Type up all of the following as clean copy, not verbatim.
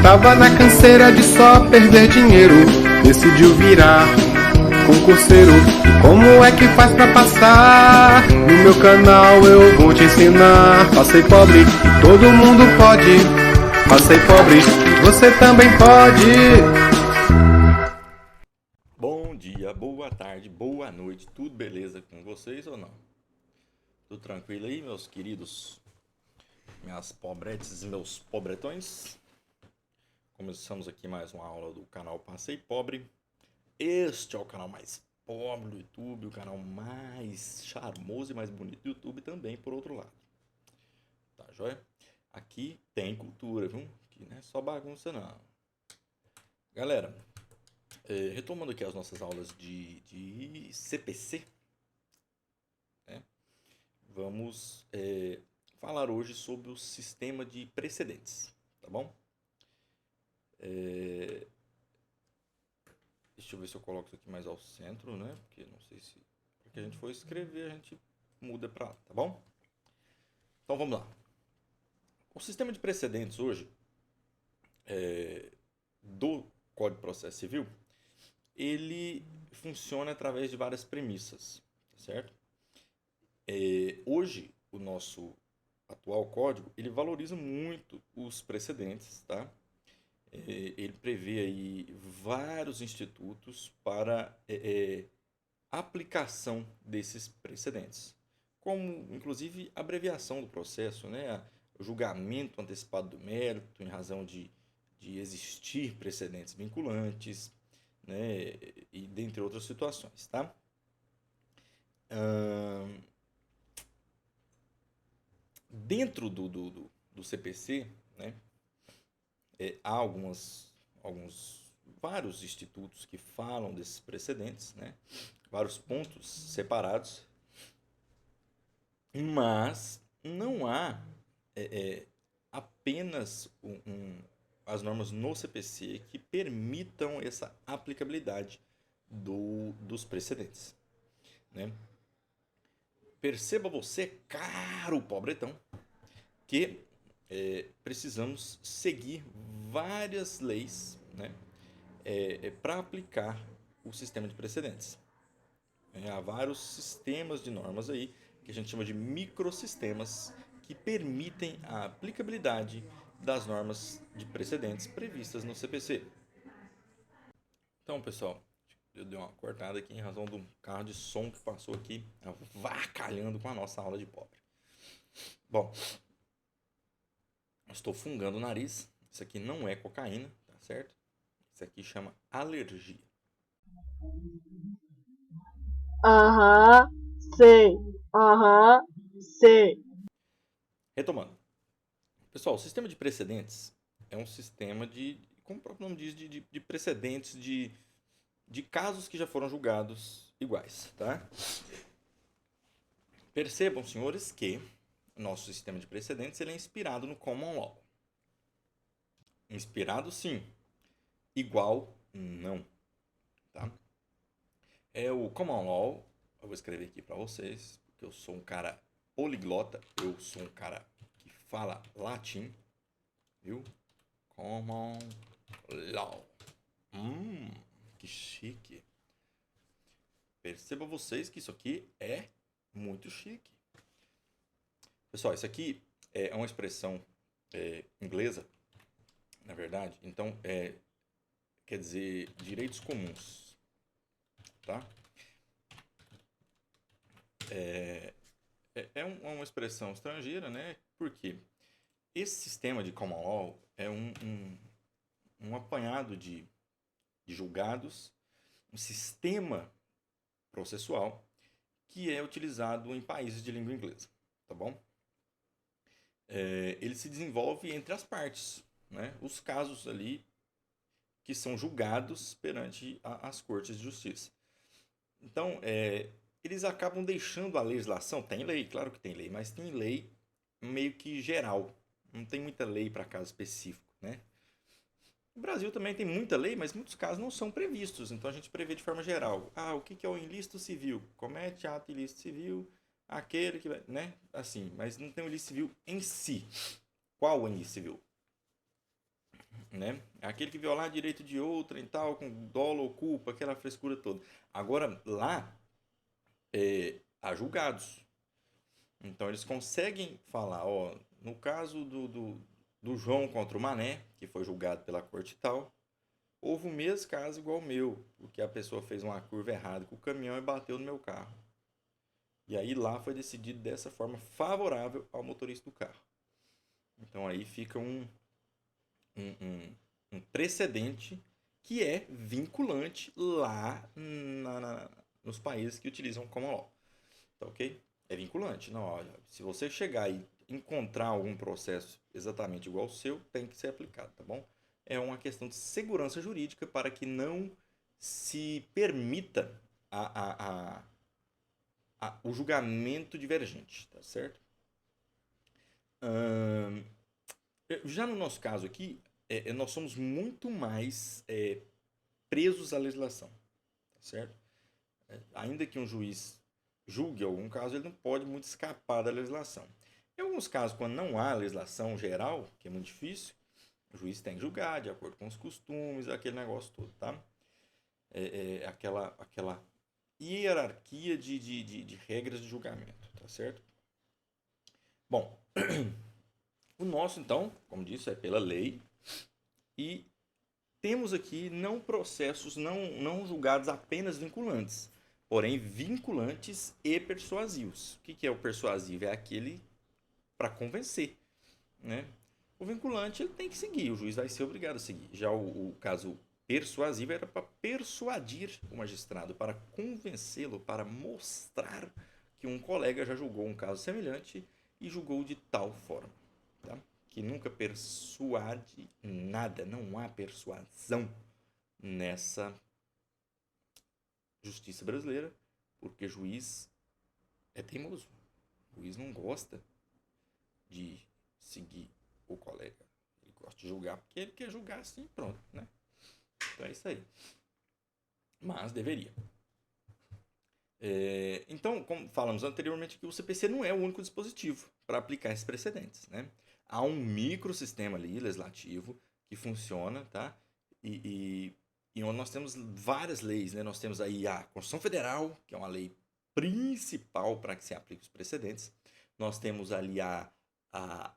Tava na canseira de só perder dinheiro, decidiu virar concurseiro. E como é que faz pra passar? No meu canal eu vou te ensinar. Passei pobre, todo mundo pode. Passei pobre, você também pode. Bom dia, boa tarde, boa noite, tudo beleza com vocês ou não? Tudo tranquilo aí, meus queridos, minhas pobretes e meus pobretões? Começamos aqui mais uma aula do canal Passei Pobre. Este é o canal mais pobre do YouTube, o canal mais charmoso e mais bonito do YouTube também, por outro lado. Tá, joia? Aqui tem cultura, viu? Aqui não é só bagunça, não. Galera, retomando aqui as nossas aulas de CPC, né? Vamos falar hoje sobre o sistema de precedentes, tá bom? Deixa eu ver se eu coloco isso aqui mais ao centro, né? Porque não sei se... Porque a gente for escrever, a gente muda pra lá, tá bom? Então vamos lá. O sistema de precedentes hoje do Código de Processo Civil, ele funciona através de várias premissas, tá certo? Hoje, o nosso atual código, ele valoriza muito os precedentes, tá? Ele prevê aí vários institutos para aplicação desses precedentes, como, inclusive, abreviação do processo, né? O julgamento antecipado do mérito, em razão de existir precedentes vinculantes, né? E dentre outras situações, tá? Dentro do CPC, né, há vários institutos que falam desses precedentes, né, vários pontos separados, mas não há apenas as normas no CPC que permitam essa aplicabilidade dos precedentes, né? Perceba você, caro pobretão, que precisamos seguir várias leis, né, para aplicar o sistema de precedentes. Há vários sistemas de normas aí que a gente chama de microsistemas que permitem a aplicabilidade das normas de precedentes previstas no CPC. Então, pessoal, eu dei uma cortada aqui em razão de um carro de som que passou aqui avacalhando com a nossa aula de pobre. Bom, estou fungando o nariz. Isso aqui não é cocaína, tá certo? Isso aqui chama alergia. Aham, sei. Aham, sei. Retomando. Pessoal, o sistema de precedentes é um sistema como o próprio nome diz, de precedentes de casos que já foram julgados iguais, tá? Percebam, senhores, que nosso sistema de precedentes ele é inspirado no Common Law. Inspirado, sim. Igual, não. Tá? O Common Law, eu vou escrever aqui para vocês, porque eu sou um cara poliglota, eu sou um cara que fala latim, viu? Common Law. Que chique. Perceba vocês que isso aqui é muito chique. Pessoal, isso aqui é uma expressão inglesa, na verdade. Então, quer dizer direitos comuns, tá? É uma expressão estrangeira, né? Porque esse sistema de common law é um apanhado de julgados, um sistema processual que é utilizado em países de língua inglesa, tá bom? Ele se desenvolve entre as partes, né? Os casos ali que são julgados perante as cortes de justiça. Então, eles acabam deixando a legislação, tem lei, claro que tem lei, mas tem lei meio que geral, não tem muita lei para caso específico, né? O Brasil também tem muita lei, mas muitos casos não são previstos, então a gente prevê de forma geral. O que é o ilícito civil? Comete ato ilícito civil, aquele que vai, né? Assim, mas não tem o ilícito civil em si. Qual o ilícito civil? né? É aquele que violar direito de outra e tal, com dolo ou culpa, aquela frescura toda. Agora, lá, há julgados. Então, eles conseguem falar, ó, no caso do João contra o Mané, que foi julgado pela corte e tal, houve o mesmo caso igual o meu, porque a pessoa fez uma curva errada com o caminhão e bateu no meu carro. E aí lá foi decidido dessa forma favorável ao motorista do carro. Então aí fica um, um, um precedente que é vinculante lá nos países que utilizam common law. Tá ok? É vinculante. Não, olha, se você chegar e encontrar algum processo exatamente igual ao seu, tem que ser aplicado, tá bom? É uma questão de segurança jurídica para que não se permita o julgamento divergente, tá certo? Já no nosso caso aqui, nós somos muito mais presos à legislação, tá certo? Ainda que um juiz julgue algum caso, ele não pode muito escapar da legislação. Em alguns casos, quando não há legislação geral, que é muito difícil, o juiz tem que julgar de acordo com os costumes, aquele negócio todo, tá? Aquela hierarquia de regras de julgamento, tá certo? Bom, o nosso, então, como disse, é pela lei e temos aqui não processos não julgados apenas vinculantes, porém vinculantes e persuasivos. O que é o persuasivo? É aquele para convencer, né? O vinculante ele tem que seguir, o juiz vai ser obrigado a seguir. Já o caso persuasivo era para persuadir o magistrado, para convencê-lo, para mostrar que um colega já julgou um caso semelhante e julgou de tal forma, tá? Que nunca persuade nada, não há persuasão nessa justiça brasileira, porque juiz é teimoso. O juiz não gosta de seguir o colega. Ele gosta de julgar porque ele quer julgar assim, pronto, né? Então é isso aí. Mas deveria. Então, como falamos anteriormente, que o CPC não é o único dispositivo para aplicar esses precedentes, né? Há um microsistema ali legislativo que funciona, tá? E onde nós temos várias leis, né? Nós temos aí a Constituição Federal, que é uma lei principal para que se aplique os precedentes. Nós temos ali a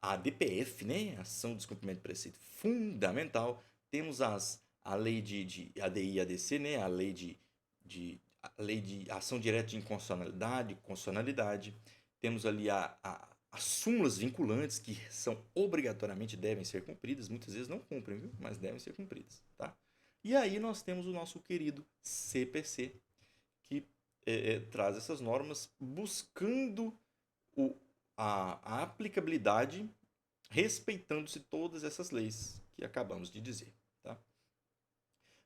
ADPF, né? Ação de Descumprimento de Preceito Fundamental. Temos a lei de ADI e ADC, né? A lei de ação direta de inconstitucionalidade, constitucionalidade. Temos ali as súmulas vinculantes, que são obrigatoriamente devem ser cumpridas. Muitas vezes não cumprem, viu? Mas devem ser cumpridas, tá? E aí nós temos o nosso querido CPC, que traz essas normas buscando a aplicabilidade, respeitando-se todas essas leis que acabamos de dizer. Tá?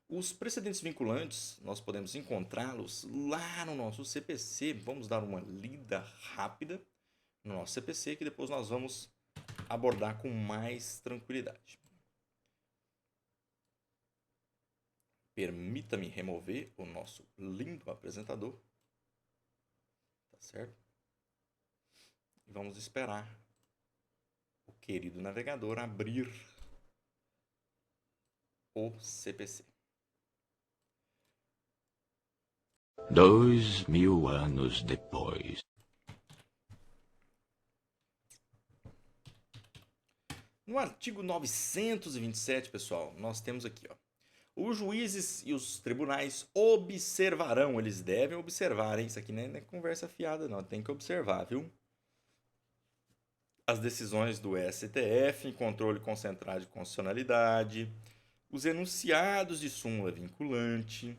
Os precedentes vinculantes, nós podemos encontrá-los lá no nosso CPC. Vamos dar uma lida rápida no nosso CPC, que depois nós vamos abordar com mais tranquilidade. Permita-me remover o nosso lindo apresentador. Tá certo? E vamos esperar o querido navegador abrir o CPC. 2000 anos depois. No artigo 927, pessoal, nós temos aqui, ó. Os juízes e os tribunais observarão, eles devem observar, hein? Isso aqui não é conversa fiada, não, tem que observar, viu? As decisões do STF em controle concentrado de constitucionalidade, os enunciados de súmula vinculante,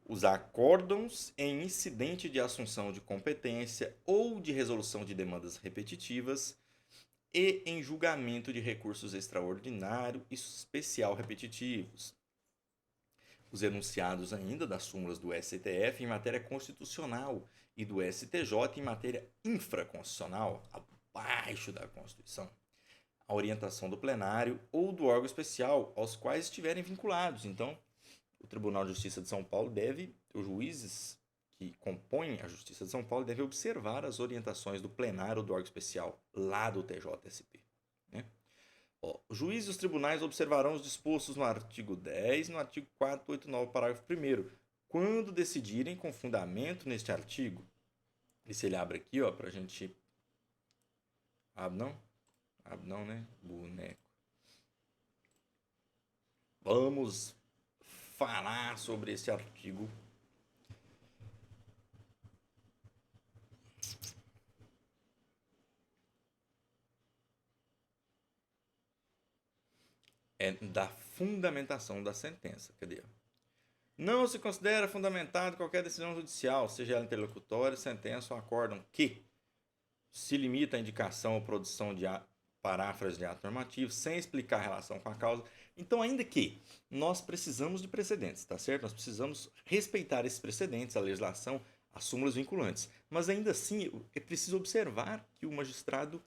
os acórdãos em incidente de assunção de competência ou de resolução de demandas repetitivas e em julgamento de recursos extraordinário e especial repetitivos. Os enunciados ainda das súmulas do STF em matéria constitucional e do STJ em matéria infraconstitucional, abaixo da Constituição. A orientação do plenário ou do órgão especial aos quais estiverem vinculados. Então, o Tribunal de Justiça de São Paulo os juízes que compõem a Justiça de São Paulo devem observar as orientações do plenário ou do órgão especial lá do TJSP. Né? Ó, os juízes e os tribunais observarão os dispostos no artigo 10 e no artigo 489, parágrafo 1º, quando decidirem com fundamento neste artigo. E se ele abre aqui, ó, pra gente... Abre não? Abre não, né? Boneco. Vamos falar sobre esse artigo. É da fundamentação da sentença. Cadê? Não se considera fundamentada qualquer decisão judicial, seja ela interlocutória, sentença ou acórdão, que se limita à indicação ou produção de paráfrase de ato normativo, sem explicar a relação com a causa. Então, ainda que nós precisamos de precedentes, tá certo? Nós precisamos respeitar esses precedentes, a legislação, as súmulas vinculantes. Mas, ainda assim, é preciso observar que o magistrado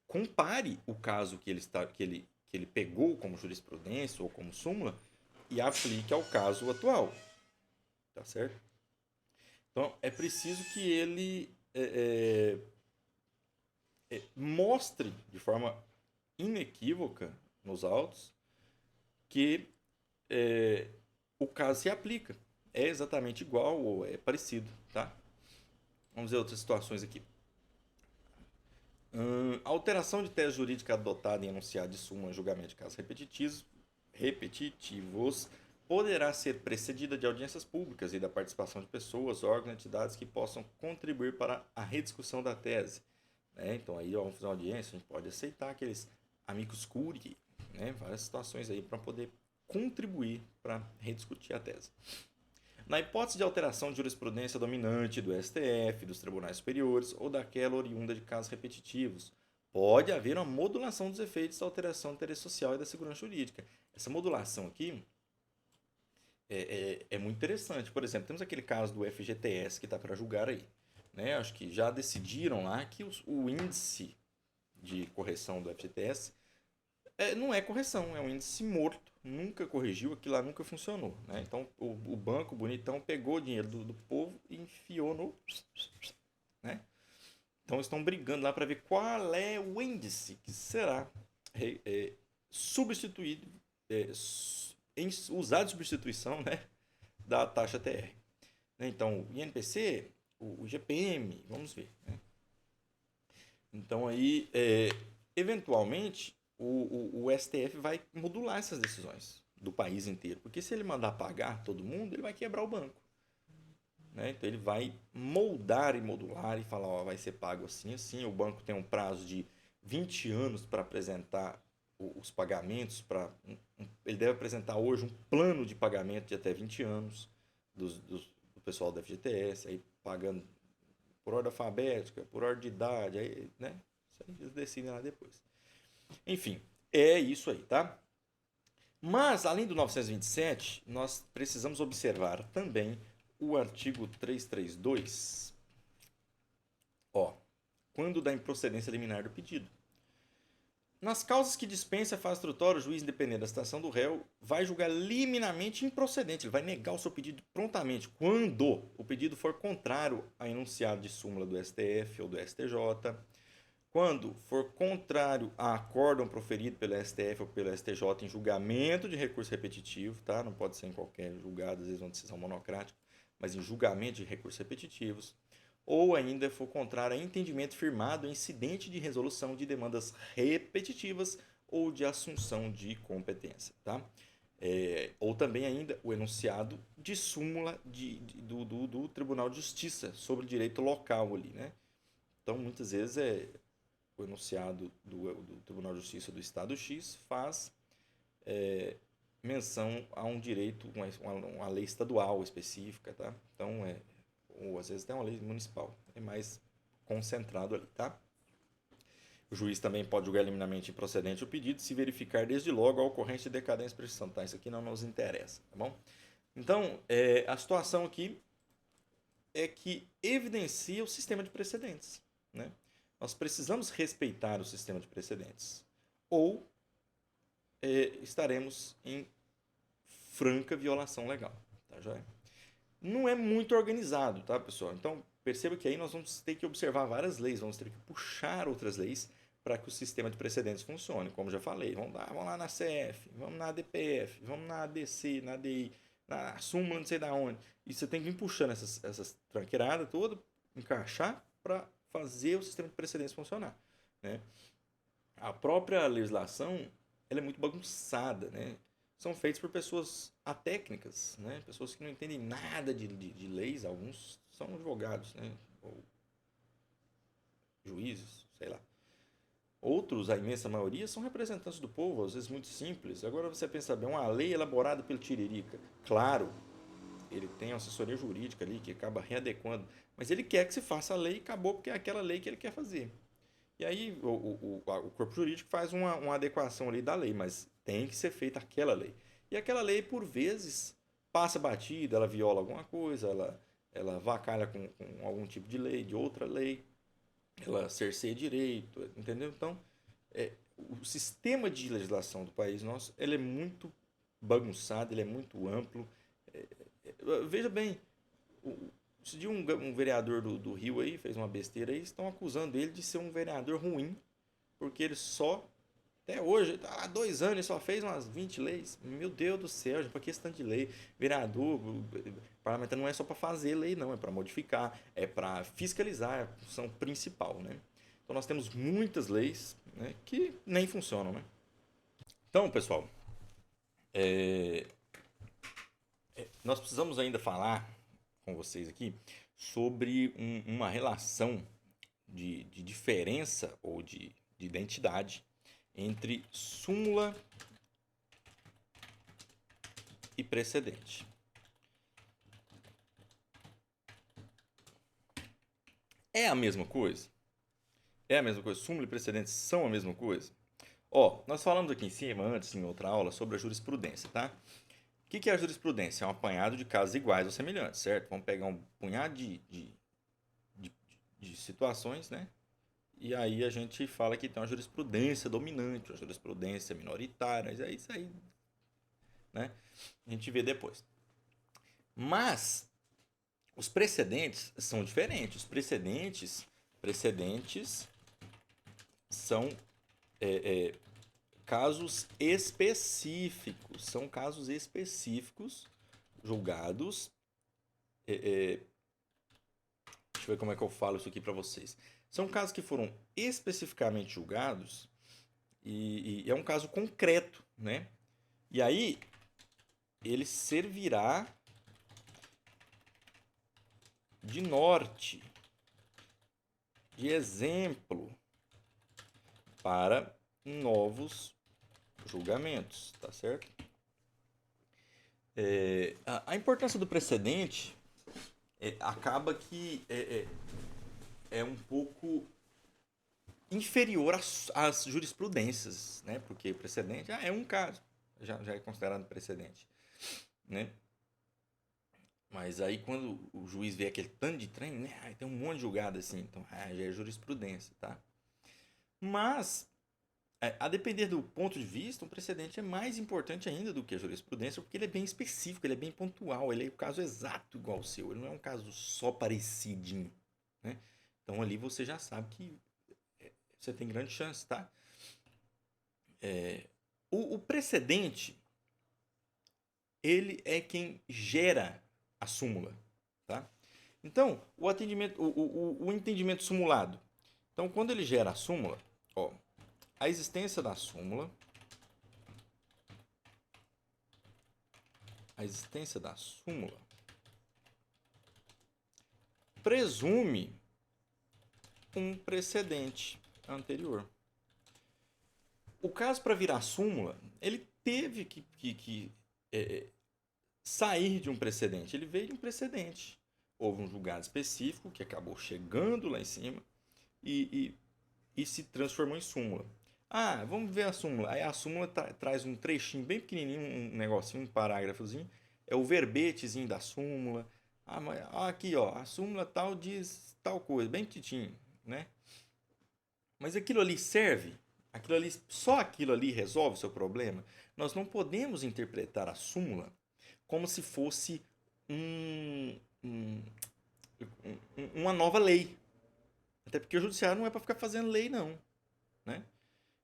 compare o caso que ele pegou como jurisprudência ou como súmula e aplique ao caso atual. Tá certo? Então, é preciso que ele mostre de forma inequívoca nos autos que o caso se aplica. É exatamente igual ou é parecido, tá? Vamos ver outras situações aqui. A alteração de tese jurídica adotada em enunciado de súmula em julgamento de casos repetitivos poderá ser precedida de audiências públicas e da participação de pessoas, órgãos e entidades que possam contribuir para a rediscussão da tese. Então, aí, vamos fazer uma audiência, a gente pode aceitar aqueles amicus curiae, várias situações aí para poder contribuir para rediscutir a tese. Na hipótese de alteração de jurisprudência dominante do STF, dos tribunais superiores ou daquela oriunda de casos repetitivos, pode haver uma modulação dos efeitos da alteração do interesse social e da segurança jurídica. Essa modulação aqui é muito interessante. Por exemplo, temos aquele caso do FGTS que está para julgar aí. Acho que já decidiram lá que o índice de correção do FGTS não é correção, é um índice morto. Nunca corrigiu, aquilo lá nunca funcionou. Então, o banco bonitão pegou o dinheiro do povo e enfiou no... Então, estão brigando lá para ver qual é o índice que será substituído, usado de substituição da taxa TR. Então, o INPC, o GPM, vamos ver. Então, aí, eventualmente, o STF vai modular essas decisões do país inteiro. Porque se ele mandar pagar todo mundo, ele vai quebrar o banco. Então, ele vai moldar e modular e falar, ó, vai ser pago assim, assim. O banco tem um prazo de 20 anos para apresentar os pagamentos. Ele deve apresentar hoje um plano de pagamento de até 20 anos do pessoal da FGTS, aí pagando por ordem alfabética, por ordem de idade, aí, isso aí eles decidem lá depois. Enfim, é isso aí, tá? Mas, além do 927, nós precisamos observar também o artigo 332, quando da improcedência liminar do pedido. Nas causas que dispensa a fase instrutória, o juiz, independente da citação do réu, vai julgar liminarmente improcedente. Ele vai negar o seu pedido prontamente, quando o pedido for contrário a enunciado de súmula do STF ou do STJ, quando for contrário a acórdão proferido pelo STF ou pelo STJ em julgamento de recurso repetitivo, tá? Não pode ser em qualquer julgado, às vezes uma decisão monocrática, mas em julgamento de recursos repetitivos, ou ainda for contrário a entendimento firmado em incidente de resolução de demandas repetitivas ou de assunção de competência, tá? Ou também ainda o enunciado de súmula do Tribunal de Justiça sobre direito local ali, Então, muitas vezes o enunciado do Tribunal de Justiça do Estado X faz menção a um direito, uma lei estadual específica, tá? Então, ou às vezes até uma lei municipal, é mais concentrado ali, tá? O juiz também pode julgar liminarmente improcedente o pedido se verificar desde logo a ocorrência de decadência e prescrição, tá? Isso aqui não nos interessa, tá bom? Então, a situação aqui é que evidencia o sistema de precedentes, Nós precisamos respeitar o sistema de precedentes, ou estaremos em franca violação legal, tá, joia? Não é muito organizado, tá, pessoal? Então, perceba que aí nós vamos ter que observar várias leis, vamos ter que puxar outras leis para que o sistema de precedentes funcione. Como já falei, vamos lá na CF, vamos na DPF, vamos na ADC, na ADI, na súmula não sei da onde. E você tem que vir puxando essas tranqueiradas todas, encaixar para fazer o sistema de precedentes funcionar, né? A própria legislação ela é muito bagunçada, né? São feitos por pessoas atécnicas, né? Pessoas que não entendem nada de leis, alguns são advogados, né? Ou juízes, sei lá. Outros, a imensa maioria, são representantes do povo, às vezes muito simples. Agora você pensa bem, uma lei elaborada pelo Tiririca, claro, ele tem uma assessoria jurídica ali que acaba readequando, mas ele quer que se faça a lei e acabou porque é aquela lei que ele quer fazer. E aí o corpo jurídico faz uma adequação ali da lei, mas tem que ser feita aquela lei. E aquela lei, por vezes, passa batida, ela viola alguma coisa, ela avacalha com algum tipo de lei, de outra lei, ela cerceia direito, entendeu? Então, o sistema de legislação do país nosso, ele é muito bagunçado, ele é muito amplo. Veja bem, esse dia um vereador do Rio aí fez uma besteira aí, estão acusando ele de ser um vereador ruim, porque ele só, até hoje, há 2 anos, ele só fez umas 20 leis. Meu Deus do céu, gente, para que esse tanto de lei? Vereador, parlamentar não é só para fazer lei, não, é para modificar, é para fiscalizar, é a função principal, né? Então nós temos muitas leis, né, que nem funcionam, né? Então, pessoal, nós precisamos ainda falar com vocês aqui sobre uma relação de diferença ou de identidade entre súmula e precedente. É a mesma coisa? É a mesma coisa? Súmula e precedente são a mesma coisa? Ó, nós falamos aqui em cima, antes, em outra aula, sobre a jurisprudência, tá? O que é a jurisprudência? É um apanhado de casos iguais ou semelhantes, certo? Vamos pegar um punhado de situações, né? E aí a gente fala que tem uma jurisprudência dominante, uma jurisprudência minoritária, é isso aí, né? A gente vê depois. Mas os precedentes são diferentes. Os precedentes são casos específicos. São casos específicos julgados. Deixa eu ver como é que eu falo isso aqui para vocês. São casos que foram especificamente julgados e é um caso concreto, né? E aí ele servirá de norte, de exemplo para novos julgamentos, tá certo? A importância do precedente acaba que é um pouco inferior às jurisprudências, né? Porque o precedente é um caso, já é considerado precedente, né? Mas aí quando o juiz vê aquele tanto de trem, né? Tem um monte de julgado assim, então já é jurisprudência, tá? Mas, a depender do ponto de vista, um precedente é mais importante ainda do que a jurisprudência, porque ele é bem específico, ele é bem pontual, ele é o caso exato igual ao seu, ele não é um caso só parecidinho, né? Então ali você já sabe que você tem grande chance, tá? O precedente, ele é quem gera a súmula, tá? Então, o entendimento simulado. Então, quando ele gera a súmula, ó, a existência da súmula, presume um precedente anterior. O caso para virar súmula, ele teve que sair de um precedente. Ele veio de um precedente. Houve um julgado específico que acabou chegando lá em cima e se transformou em súmula. Vamos ver a súmula. Aí a súmula traz um trechinho bem pequenininho, um negocinho, um parágrafozinho. É o verbetezinho da súmula. Mas aqui, ó, a súmula tal diz tal coisa, bem petitinho, né? Mas aquilo ali serve? Só aquilo ali resolve o seu problema? Nós não podemos interpretar a súmula como se fosse uma nova lei. Até porque o judiciário não é para ficar fazendo lei, não. né?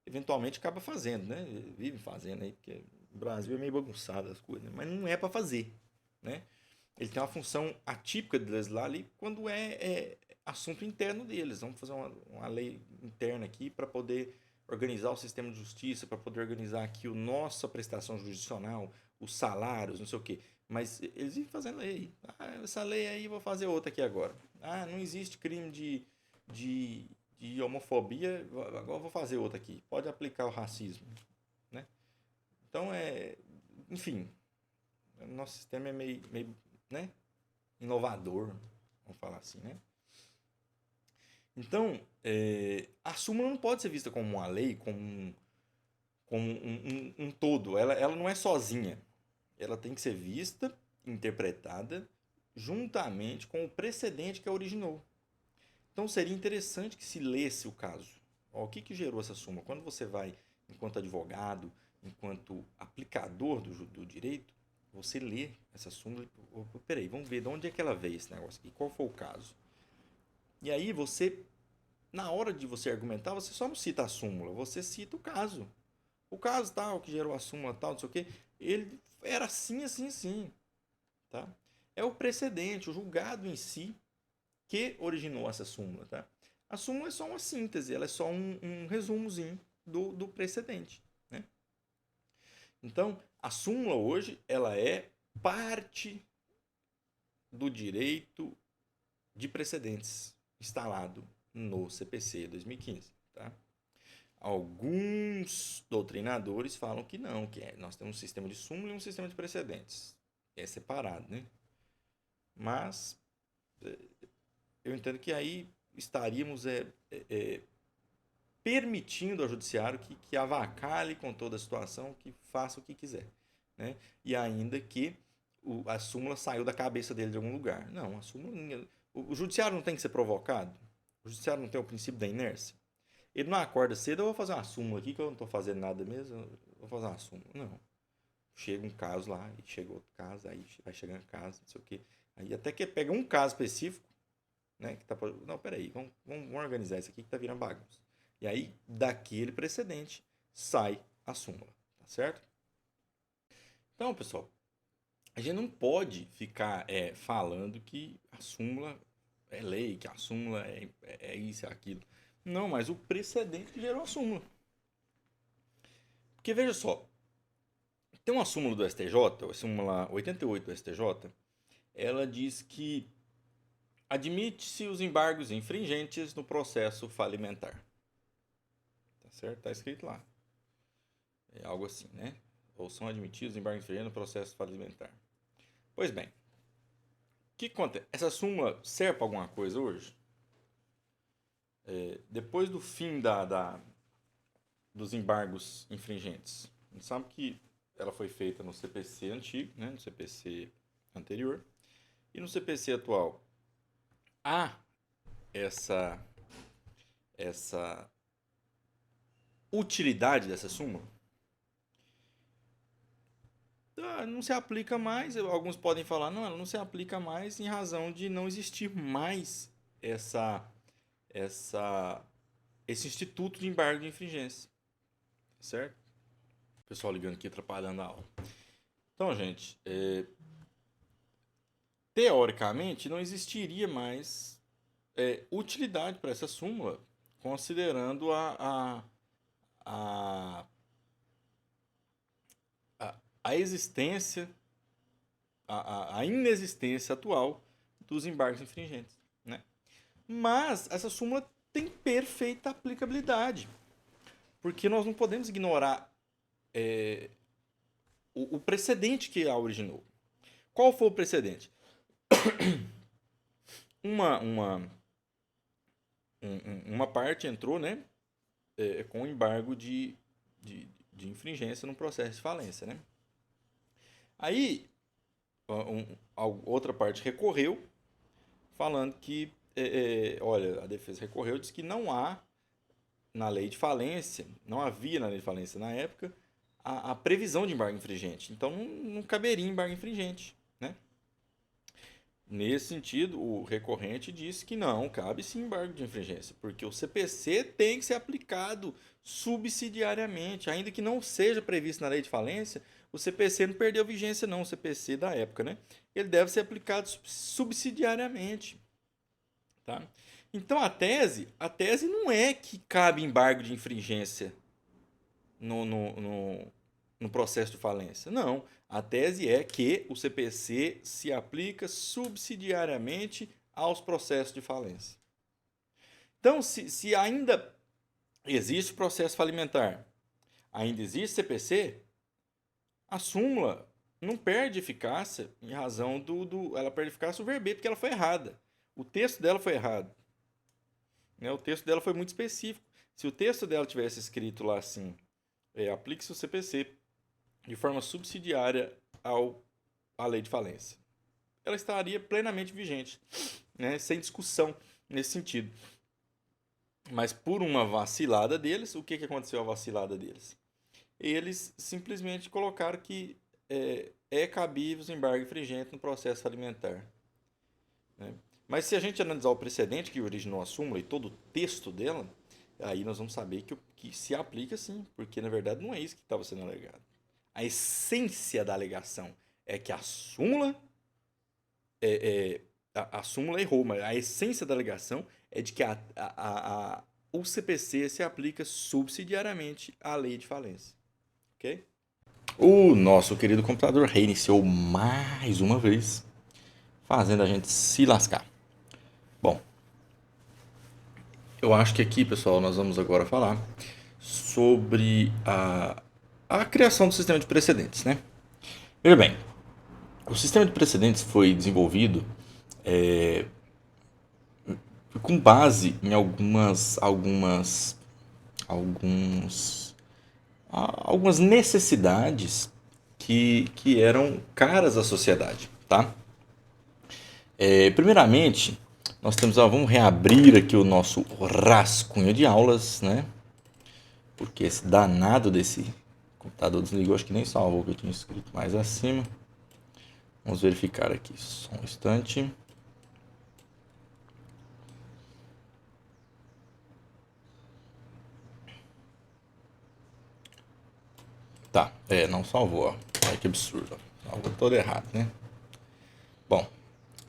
Eventualmente acaba fazendo, né? Vive fazendo aí, porque o Brasil é meio bagunçado as coisas, né? Mas não é para fazer, né? Ele tem uma função atípica de legislar ali quando é assunto interno deles. Vamos fazer uma lei interna aqui para poder organizar o sistema de justiça, para poder organizar aqui a nossa prestação jurisdicional, os salários, não sei o quê. Mas eles vivem fazendo lei. Ah, essa lei aí, vou fazer outra aqui agora. Ah, não existe crime de homofobia, agora vou fazer outra aqui. Pode aplicar o racismo, né? Então, enfim, o nosso sistema é meio, né, inovador, vamos falar assim, né? Então, a súmula não pode ser vista como uma lei, como um todo. Ela não é sozinha. Ela tem que ser vista, interpretada, juntamente com o precedente que a originou. Então, seria interessante que se lesse o caso. Ó, o que gerou essa súmula? Quando você vai, enquanto advogado, enquanto aplicador do direito, você lê essa súmula e, peraí, vamos ver de onde é que ela veio esse negócio aqui, qual foi o caso. E aí você, na hora de você argumentar, você só não cita a súmula, você cita o caso. O caso tal, que gerou a súmula tal, não sei o quê, ele era assim, assim, assim. Tá? É o precedente, o julgado em si, que originou essa súmula. Tá? A súmula é só uma síntese, ela é só um resumozinho do precedente. Né? Então, a súmula hoje, ela é parte do direito de precedentes instalado no CPC 2015. Tá? Alguns doutrinadores falam que não, nós temos um sistema de súmula e um sistema de precedentes. É separado, né? Mas eu entendo que aí estaríamos permitindo ao judiciário que avacalhe com toda a situação, que faça o que quiser. Né? E ainda que a súmula saiu da cabeça dele de algum lugar. Não, a súmula... O judiciário não tem que ser provocado? O judiciário não tem o princípio da inércia? Ele não acorda cedo, eu vou fazer uma súmula aqui, que eu não estou fazendo nada mesmo, eu vou fazer uma súmula. Não. Chega um caso lá, e chega outro caso, aí vai chegando caso, não sei o quê. Aí até que pega um caso específico, né? Que tá, não, peraí, vamos organizar isso aqui que tá virando bagunça. E aí, daquele precedente, sai a súmula, tá certo? Então, pessoal, a gente não pode ficar falando que a súmula é lei, que a súmula é isso, é aquilo. Não, mas o precedente gerou a súmula. Porque veja só, tem uma súmula do STJ, a súmula 88 do STJ, ela diz que admite-se os embargos infringentes no processo falimentar. Tá certo? Tá escrito lá. É algo assim, né? Ou são admitidos os embargos infringentes no processo falimentar. Pois bem, o que acontece? Essa súmula serve para alguma coisa hoje? Depois do fim dos embargos infringentes, a gente sabe que ela foi feita no CPC antigo, né? No CPC anterior, e no CPC atual há essa utilidade dessa súmula? Não se aplica mais. Alguns podem falar, não, ela não se aplica mais em razão de não existir mais esse instituto de embargo de infringência. Certo? O pessoal ligando aqui, atrapalhando a aula. Então, gente, teoricamente não existiria mais utilidade para essa súmula, considerando a existência, a inexistência atual dos embargos infringentes. Né? Mas essa súmula tem perfeita aplicabilidade, porque nós não podemos ignorar o precedente que a originou. Qual foi o precedente? Uma parte entrou, né, com embargo de infringência no processo de falência. Né? Aí, outra parte recorreu, falando que, olha, a defesa recorreu, disse que não há na lei de falência, não havia na lei de falência na época, a previsão de embargo infringente. Então, não caberia embargo infringente. Né? Nesse sentido, o recorrente disse que não, cabe sim embargo de infringência, porque o CPC tem que ser aplicado subsidiariamente, ainda que não seja previsto na lei de falência, o CPC não perdeu vigência não, o CPC da época, né? Ele deve ser aplicado subsidiariamente, tá? Então a tese não é que cabe embargo de infringência no processo de falência. Não. A tese é que o CPC se aplica subsidiariamente aos processos de falência. Então, se ainda existe processo falimentar, ainda existe CPC, a súmula não perde eficácia em razão ela perde eficácia o verbete, porque ela foi errada. O texto dela foi errado. Né? O texto dela foi muito específico. Se o texto dela tivesse escrito lá assim, aplique-se o CPC de forma subsidiária à lei de falência, ela estaria plenamente vigente, né? Sem discussão nesse sentido. Mas por uma vacilada deles, o que aconteceu a vacilada deles? Eles simplesmente colocaram que é cabível o embargo infringente no processo alimentar. Né? Mas se a gente analisar o precedente que originou a súmula e todo o texto dela, aí nós vamos saber que se aplica sim, porque na verdade não é isso que estava sendo alegado. A essência da alegação é que a súmula a súmula errou, mas a essência da alegação é de que o CPC se aplica subsidiariamente à lei de falência. Ok? O nosso querido computador reiniciou mais uma vez, fazendo a gente se lascar. Bom, eu acho que aqui, pessoal, nós vamos agora falar sobre a criação do sistema de precedentes, né? Veja bem, o sistema de precedentes foi desenvolvido com base em algumas necessidades que eram caras à sociedade, tá? Primeiramente, nós temos, vamos reabrir aqui o nosso rascunho de aulas, né? Porque esse danado desse computador desligou, acho que nem salvou o que eu tinha escrito mais acima. Vamos verificar aqui, só um instante. Tá, não salvou, ó. Olha que absurdo, ó. Salvou todo errado, né? Bom,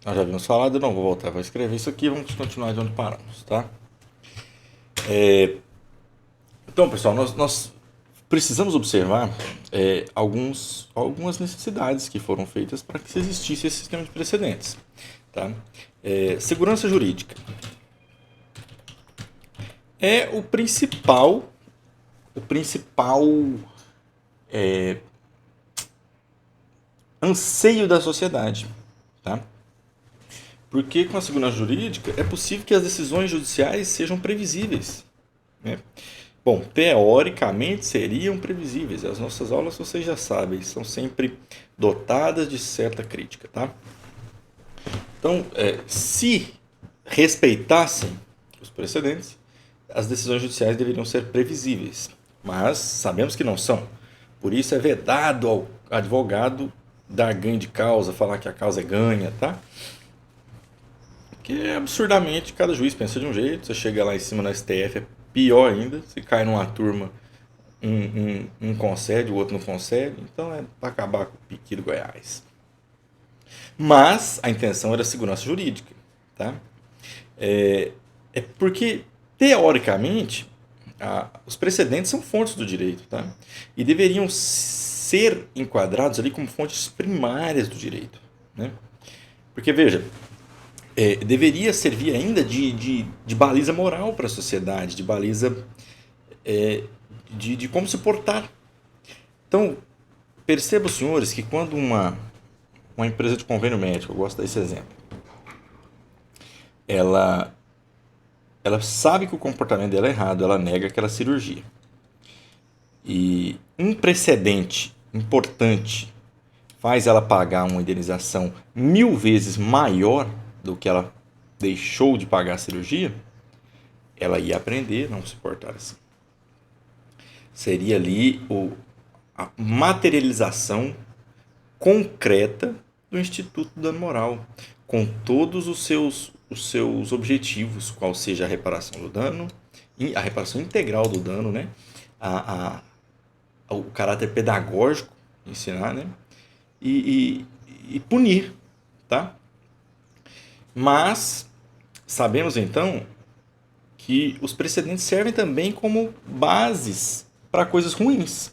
nós já vimos falado, eu não vou voltar para escrever isso aqui, vamos continuar de onde paramos, tá? Então, pessoal, nós precisamos observar algumas necessidades que foram feitas para que existisse esse sistema de precedentes. Tá? Segurança jurídica é o principal anseio da sociedade. Tá? Porque com a segurança jurídica é possível que as decisões judiciais sejam previsíveis. Né? Bom, teoricamente seriam previsíveis. As nossas aulas, vocês já sabem, são sempre dotadas de certa crítica, tá? Então, se respeitassem os precedentes, as decisões judiciais deveriam ser previsíveis. Mas sabemos que não são. Por isso é vedado ao advogado dar ganho de causa, falar que a causa é ganha, tá? Porque absurdamente cada juiz pensa de um jeito, você chega lá em cima no STF, é pior ainda, se cai numa turma, um concede, o outro não concede, então é para acabar com o piqui do Goiás. Mas a intenção era segurança jurídica, tá? Porque, teoricamente, os precedentes são fontes do direito, tá? E deveriam ser enquadrados ali como fontes primárias do direito, né? Porque, veja, deveria servir ainda de baliza moral para a sociedade, de baliza de como se portar. Então, percebam, senhores, que quando uma empresa de convênio médico, eu gosto desse exemplo, ela sabe que o comportamento dela é errado, ela nega aquela cirurgia. E um precedente importante faz ela pagar uma indenização 1000 vezes maior do que ela deixou de pagar a cirurgia, ela ia aprender a não se portar assim. Seria ali a materialização concreta do Instituto do Dano Moral. com todos os seus objetivos, qual seja a reparação do dano, a reparação integral do dano, né? O caráter pedagógico, ensinar, né? E punir, tá? Mas sabemos então que os precedentes servem também como bases para coisas ruins.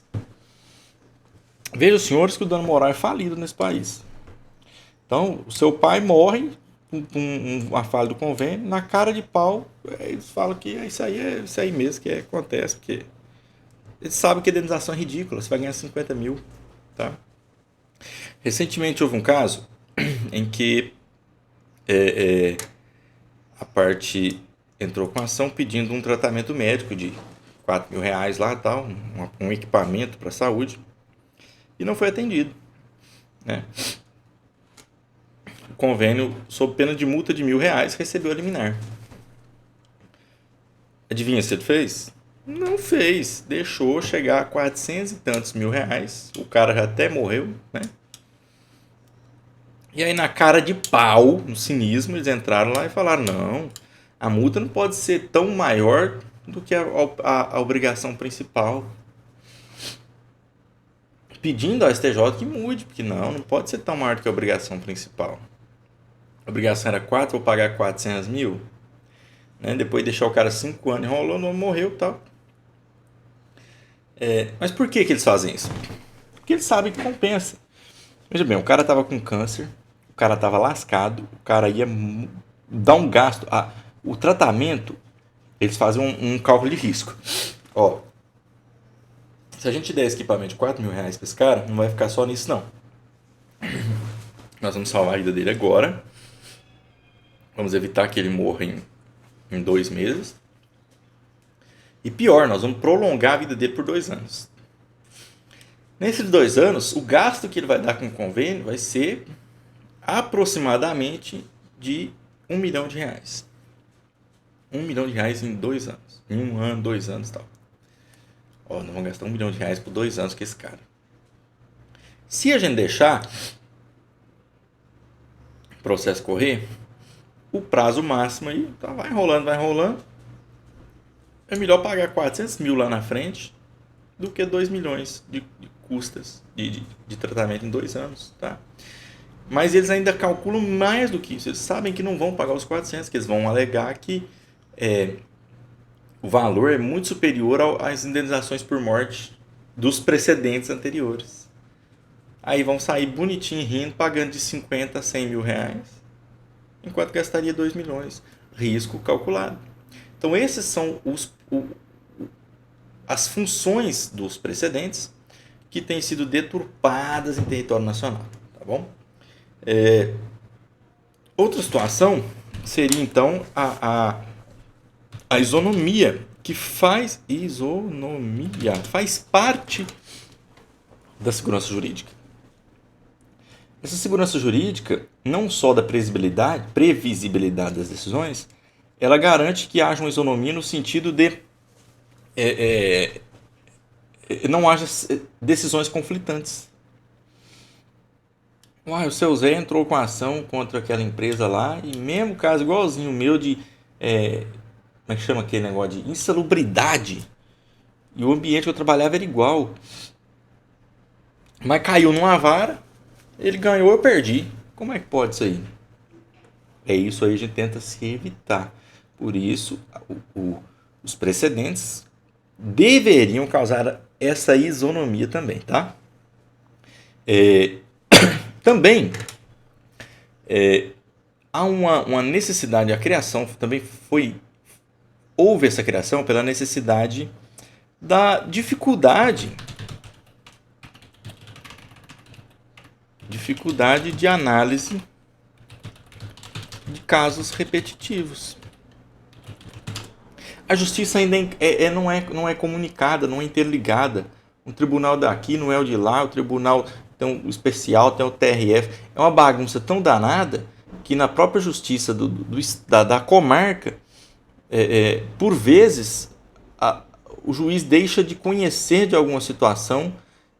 Veja, senhores, que o dano moral é falido nesse país. Então, o seu pai morre com uma falha do convênio, na cara de pau, eles falam que é isso aí mesmo que acontece, porque eles sabem que a indenização é ridícula, você vai ganhar 50 mil. Tá? Recentemente houve um caso em que a parte entrou com ação pedindo um tratamento médico de 4 mil reais lá, tal, um equipamento para a saúde, e não foi atendido. Né? O convênio, sob pena de multa de R$ 1.000, recebeu a liminar. Adivinha se ele fez? Não fez. Deixou chegar a 400 e tantos mil reais. O cara já até morreu, né? E aí, na cara de pau, no cinismo, eles entraram lá e falaram: não, a multa não pode ser tão maior do que a obrigação principal. Pedindo ao STJ que mude, porque não pode ser tão maior do que a obrigação principal. A obrigação era 4, vou pagar 400 mil. Né? Depois de deixar o cara 5 anos enrolando, não morreu e tal. Mas por que eles fazem isso? Porque eles sabem que compensa. Veja bem, o cara estava com câncer, o cara estava lascado, o cara ia dar um gasto. O tratamento, eles fazem um cálculo de risco. Ó, se a gente der esse equipamento de 4 mil reais para esse cara, não vai ficar só nisso, não. Nós vamos salvar a vida dele agora. Vamos evitar que ele morra em 2 meses. E pior, nós vamos prolongar a vida dele por 2 anos. Nesses 2 anos, o gasto que ele vai dar com o convênio vai ser aproximadamente de R$ 1 milhão. R$ 1 milhão em 2 anos. Em 1 ano, 2 anos e tal. Ó, nós vamos gastar R$ 1 milhão por 2 anos com esse cara. Se a gente deixar o processo correr, o prazo máximo aí tá, vai enrolando. É melhor pagar 400 mil lá na frente do que 2 milhões de custas de tratamento em 2 anos, tá? Mas eles ainda calculam mais do que isso. Eles sabem que não vão pagar os 400, que eles vão alegar que o valor é muito superior às indenizações por morte dos precedentes anteriores. Aí vão sair bonitinho rindo, pagando de 50 a 100 mil reais, enquanto gastaria 2 milhões. Risco calculado. Então, esses são as funções dos precedentes que têm sido deturpadas em território nacional. Tá bom? Outra situação seria, então, a isonomia, que faz parte da segurança jurídica. Essa segurança jurídica, não só da previsibilidade das decisões, ela garante que haja uma isonomia no sentido de não haja decisões conflitantes. O seu Zé entrou com a ação contra aquela empresa lá, e mesmo caso igualzinho o meu de como é que chama aquele negócio de insalubridade, e o ambiente que eu trabalhava era igual, mas caiu numa vara, ele ganhou, eu perdi. Como é que pode isso aí? Isso aí a gente tenta se evitar. Por isso, os precedentes deveriam causar essa isonomia também, tá? Também há uma necessidade, a criação também houve essa criação pela necessidade da dificuldade de análise de casos repetitivos. A justiça ainda não é comunicada, não é interligada. O tribunal daqui não é o de lá, o tribunal tem o especial, tem o TRF. É uma bagunça tão danada que na própria justiça da comarca, por vezes, o juiz deixa de conhecer de alguma situação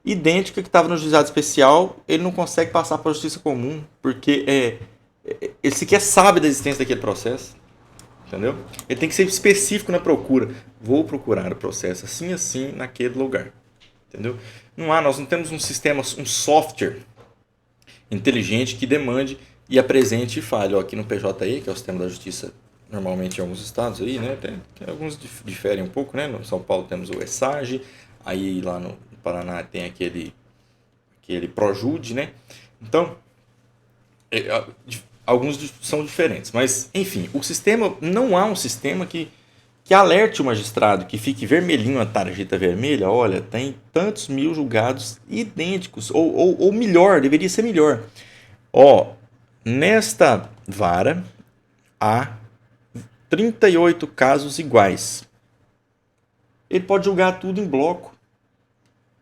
idêntica que estava no juizado especial, ele não consegue passar para a justiça comum, porque ele sequer sabe da existência daquele processo. Entendeu? Ele tem que ser específico na procura. Vou procurar o processo assim, assim, naquele lugar. Entendeu? Nós não temos um sistema, um software inteligente que demande e apresente e fale. Ó, aqui no PJE, que é o sistema da justiça, normalmente em alguns estados aí, né? Tem alguns diferem um pouco, né? No São Paulo temos o ESAGE, aí lá no Paraná tem aquele Projude, né? Então, alguns são diferentes, mas enfim, o sistema, não há um sistema que alerte o magistrado, que fique vermelhinho a tarjeta vermelha, olha, tem tantos mil julgados idênticos, ou melhor, deveria ser melhor. Ó, nesta vara há 38 casos iguais. Ele pode julgar tudo em bloco,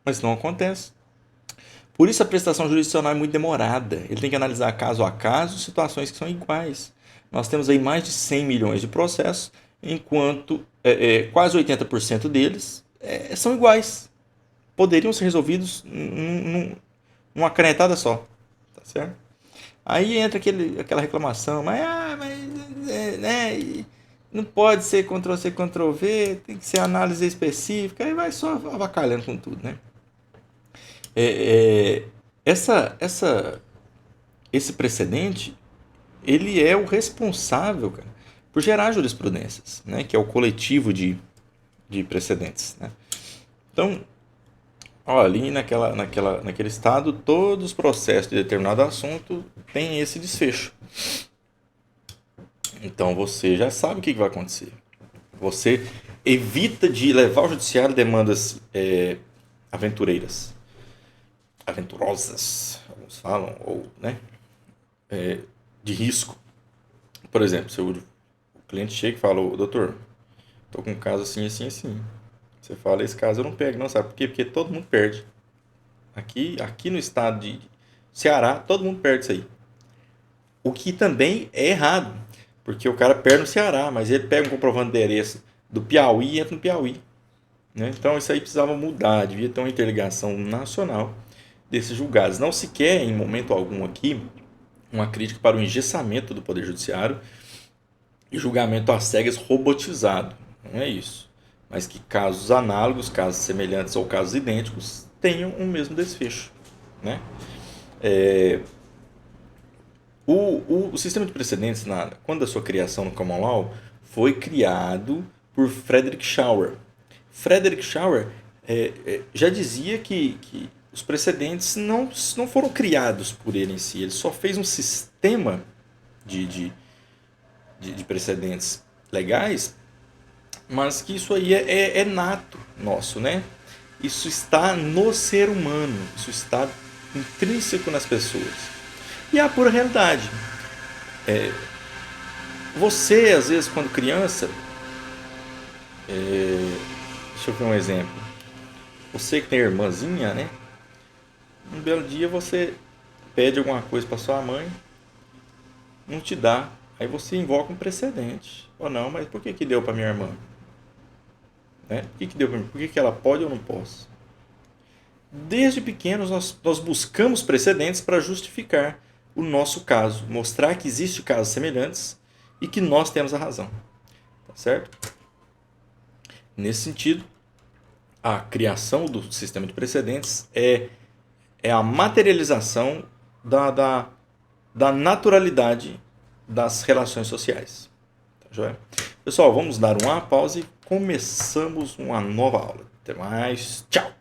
mas não acontece. Por isso a prestação jurisdicional é muito demorada. Ele tem que analisar caso a caso situações que são iguais. Nós temos aí mais de 100 milhões de processos, enquanto quase 80% deles são iguais. Poderiam ser resolvidos numa canetada só. Tá certo? Aí entra aquela reclamação, mas não pode ser Ctrl-C, Ctrl-V, tem que ser análise específica, aí vai só avacalhando com tudo, né? Esse precedente, ele é o responsável, cara, por gerar jurisprudências, né? Que é o coletivo de precedentes, né? Então, ali naquele estado, todos os processos de determinado assunto têm esse desfecho. Então você já sabe o que vai acontecer. Você evita de levar ao judiciário demandas aventurosas, alguns falam, ou de risco. Por exemplo, se o cliente chega e fala, doutor, estou com um caso assim, assim, assim. Você fala, esse caso eu não pego, não, sabe por quê? Porque todo mundo perde. Aqui no estado de Ceará, todo mundo perde isso aí. O que também é errado, porque o cara perde no Ceará, mas ele pega um comprovante de endereço do Piauí e entra no Piauí. Né? Então isso aí precisava mudar, devia ter uma interligação nacional desses julgados. Não se quer, em momento algum aqui, uma crítica para o engessamento do Poder Judiciário e julgamento às cegas robotizado. Não é isso. Mas que casos análogos, casos semelhantes ou casos idênticos tenham o mesmo desfecho. Né? O sistema de precedentes, quando a sua criação no Common Law, foi criado por Frederick Schauer. Frederick Schauer já dizia que os precedentes não foram criados por ele em si, ele só fez um sistema de precedentes legais, mas que isso aí é nato nosso, né? Isso está no ser humano, isso está intrínseco nas pessoas. E é a pura realidade. Você, às vezes, quando criança, deixa eu ver um exemplo. Você que tem irmãzinha, né? Um belo dia você pede alguma coisa para sua mãe, não te dá. Aí você invoca um precedente. Ou não, mas por que deu para minha irmã? Né? Por que deu para mim? Por que ela pode ou não posso? Desde pequenos nós buscamos precedentes para justificar o nosso caso, mostrar que existem casos semelhantes e que nós temos a razão. Tá certo? Nesse sentido, a criação do sistema de precedentes é a materialização da naturalidade das relações sociais. Tá joia? Pessoal, vamos dar uma pausa e começamos uma nova aula. Até mais. Tchau!